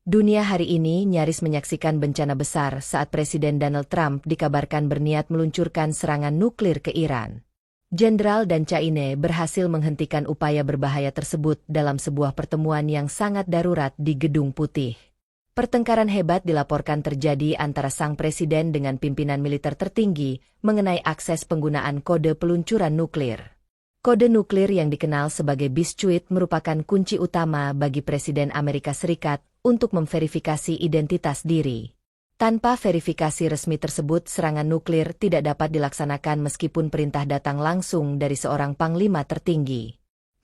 Dunia hari ini nyaris menyaksikan bencana besar saat Presiden Donald Trump dikabarkan berniat meluncurkan serangan nuklir ke Iran. Jenderal dan Caine berhasil menghentikan upaya berbahaya tersebut dalam sebuah pertemuan yang sangat darurat di Gedung Putih. Pertengkaran hebat dilaporkan terjadi antara sang presiden dengan pimpinan militer tertinggi mengenai akses penggunaan kode peluncuran nuklir. Kode nuklir yang dikenal sebagai Biscuit merupakan kunci utama bagi Presiden Amerika Serikat untuk memverifikasi identitas diri. Tanpa verifikasi resmi tersebut, serangan nuklir tidak dapat dilaksanakan meskipun perintah datang langsung dari seorang panglima tertinggi.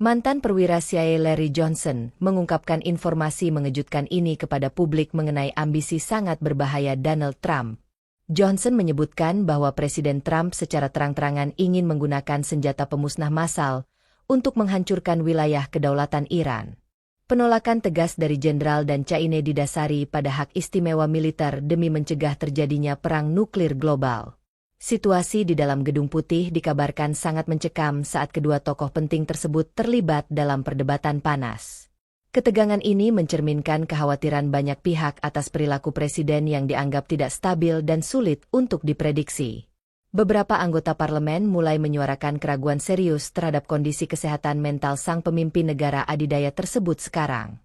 Mantan perwira CIA Larry Johnson mengungkapkan informasi mengejutkan ini kepada publik mengenai ambisi sangat berbahaya Donald Trump. Johnson menyebutkan bahwa Presiden Trump secara terang-terangan ingin menggunakan senjata pemusnah massal untuk menghancurkan wilayah kedaulatan Iran. Penolakan tegas dari Jenderal dan Caine didasari pada hak istimewa militer demi mencegah terjadinya perang nuklir global. Situasi di dalam Gedung Putih dikabarkan sangat mencekam saat kedua tokoh penting tersebut terlibat dalam perdebatan panas. Ketegangan ini mencerminkan kekhawatiran banyak pihak atas perilaku presiden yang dianggap tidak stabil dan sulit untuk diprediksi. Beberapa anggota parlemen mulai menyuarakan keraguan serius terhadap kondisi kesehatan mental sang pemimpin negara adidaya tersebut sekarang.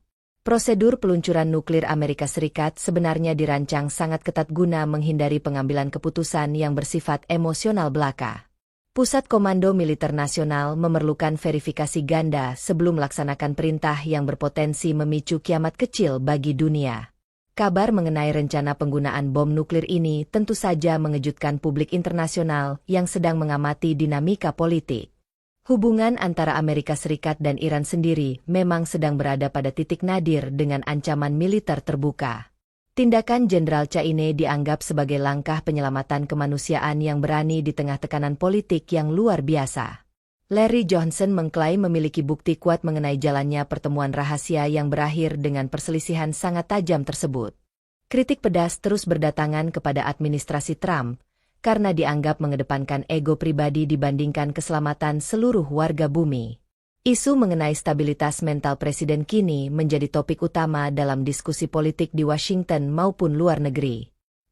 Prosedur peluncuran nuklir Amerika Serikat sebenarnya dirancang sangat ketat guna menghindari pengambilan keputusan yang bersifat emosional belaka. Pusat Komando Militer Nasional memerlukan verifikasi ganda sebelum melaksanakan perintah yang berpotensi memicu kiamat kecil bagi dunia. Kabar mengenai rencana penggunaan bom nuklir ini tentu saja mengejutkan publik internasional yang sedang mengamati dinamika politik. Hubungan antara Amerika Serikat dan Iran sendiri memang sedang berada pada titik nadir dengan ancaman militer terbuka. Tindakan Jenderal Caine dianggap sebagai langkah penyelamatan kemanusiaan yang berani di tengah tekanan politik yang luar biasa. Larry Johnson mengklaim memiliki bukti kuat mengenai jalannya pertemuan rahasia yang berakhir dengan perselisihan sangat tajam tersebut. Kritik pedas terus berdatangan kepada administrasi Trump, karena dianggap mengedepankan ego pribadi dibandingkan keselamatan seluruh warga bumi. Isu mengenai stabilitas mental presiden kini menjadi topik utama dalam diskusi politik di Washington maupun luar negeri.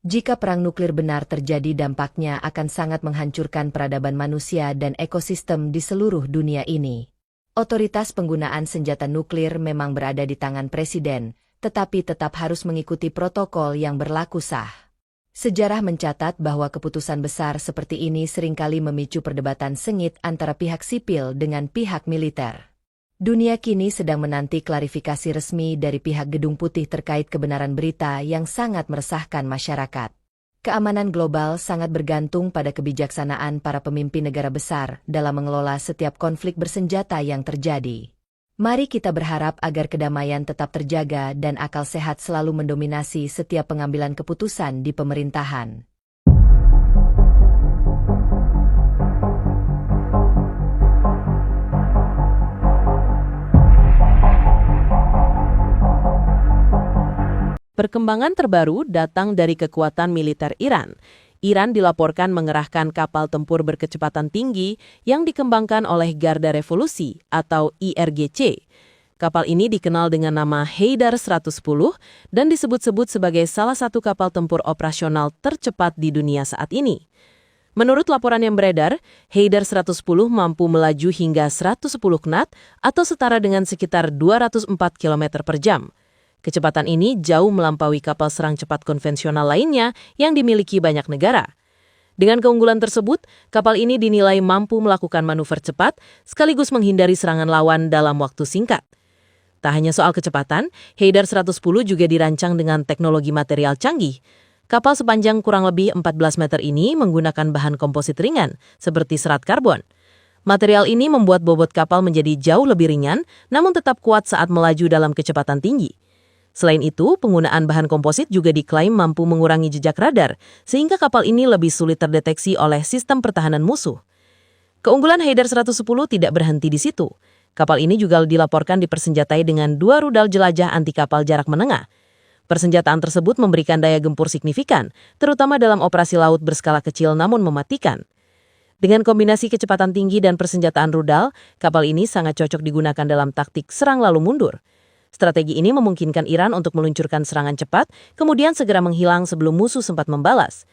Jika perang nuklir benar terjadi, dampaknya akan sangat menghancurkan peradaban manusia dan ekosistem di seluruh dunia ini. Otoritas penggunaan senjata nuklir memang berada di tangan presiden, tetapi tetap harus mengikuti protokol yang berlaku sah. Sejarah mencatat bahwa keputusan besar seperti ini seringkali memicu perdebatan sengit antara pihak sipil dengan pihak militer. Dunia kini sedang menanti klarifikasi resmi dari pihak Gedung Putih terkait kebenaran berita yang sangat meresahkan masyarakat. Keamanan global sangat bergantung pada kebijaksanaan para pemimpin negara besar dalam mengelola setiap konflik bersenjata yang terjadi. Mari kita berharap agar kedamaian tetap terjaga dan akal sehat selalu mendominasi setiap pengambilan keputusan di pemerintahan. Perkembangan terbaru datang dari kekuatan militer Iran. Iran dilaporkan mengerahkan kapal tempur berkecepatan tinggi yang dikembangkan oleh Garda Revolusi atau IRGC. Kapal ini dikenal dengan nama Haydar 110 dan disebut-sebut sebagai salah satu kapal tempur operasional tercepat di dunia saat ini. Menurut laporan yang beredar, Haydar 110 mampu melaju hingga 110 knot atau setara dengan sekitar 204 km per jam. Kecepatan ini jauh melampaui kapal serang cepat konvensional lainnya yang dimiliki banyak negara. Dengan keunggulan tersebut, kapal ini dinilai mampu melakukan manuver cepat sekaligus menghindari serangan lawan dalam waktu singkat. Tak hanya soal kecepatan, Haydar 110 juga dirancang dengan teknologi material canggih. Kapal sepanjang kurang lebih 14 meter ini menggunakan bahan komposit ringan, seperti serat karbon. Material ini membuat bobot kapal menjadi jauh lebih ringan, namun tetap kuat saat melaju dalam kecepatan tinggi. Selain itu, penggunaan bahan komposit juga diklaim mampu mengurangi jejak radar, sehingga kapal ini lebih sulit terdeteksi oleh sistem pertahanan musuh. Keunggulan Haydar 110 tidak berhenti di situ. Kapal ini juga dilaporkan dipersenjatai dengan 2 rudal jelajah anti kapal jarak menengah. Persenjataan tersebut memberikan daya gempur signifikan, terutama dalam operasi laut berskala kecil namun mematikan. Dengan kombinasi kecepatan tinggi dan persenjataan rudal, kapal ini sangat cocok digunakan dalam taktik serang lalu mundur. Strategi ini memungkinkan Iran untuk meluncurkan serangan cepat, kemudian segera menghilang sebelum musuh sempat membalas.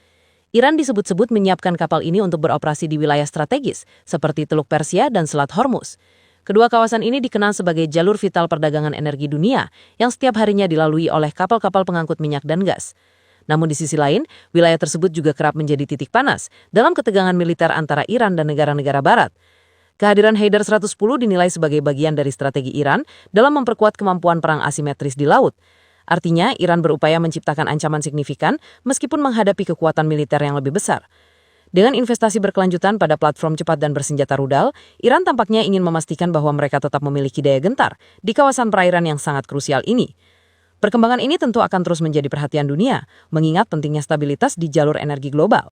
Iran disebut-sebut menyiapkan kapal ini untuk beroperasi di wilayah strategis, seperti Teluk Persia dan Selat Hormuz. Kedua kawasan ini dikenal sebagai jalur vital perdagangan energi dunia, yang setiap harinya dilalui oleh kapal-kapal pengangkut minyak dan gas. Namun di sisi lain, wilayah tersebut juga kerap menjadi titik panas dalam ketegangan militer antara Iran dan negara-negara barat. Kehadiran Haidar 110 dinilai sebagai bagian dari strategi Iran dalam memperkuat kemampuan perang asimetris di laut. Artinya, Iran berupaya menciptakan ancaman signifikan meskipun menghadapi kekuatan militer yang lebih besar. Dengan investasi berkelanjutan pada platform cepat dan bersenjata rudal, Iran tampaknya ingin memastikan bahwa mereka tetap memiliki daya gentar di kawasan perairan yang sangat krusial ini. Perkembangan ini tentu akan terus menjadi perhatian dunia, mengingat pentingnya stabilitas di jalur energi global.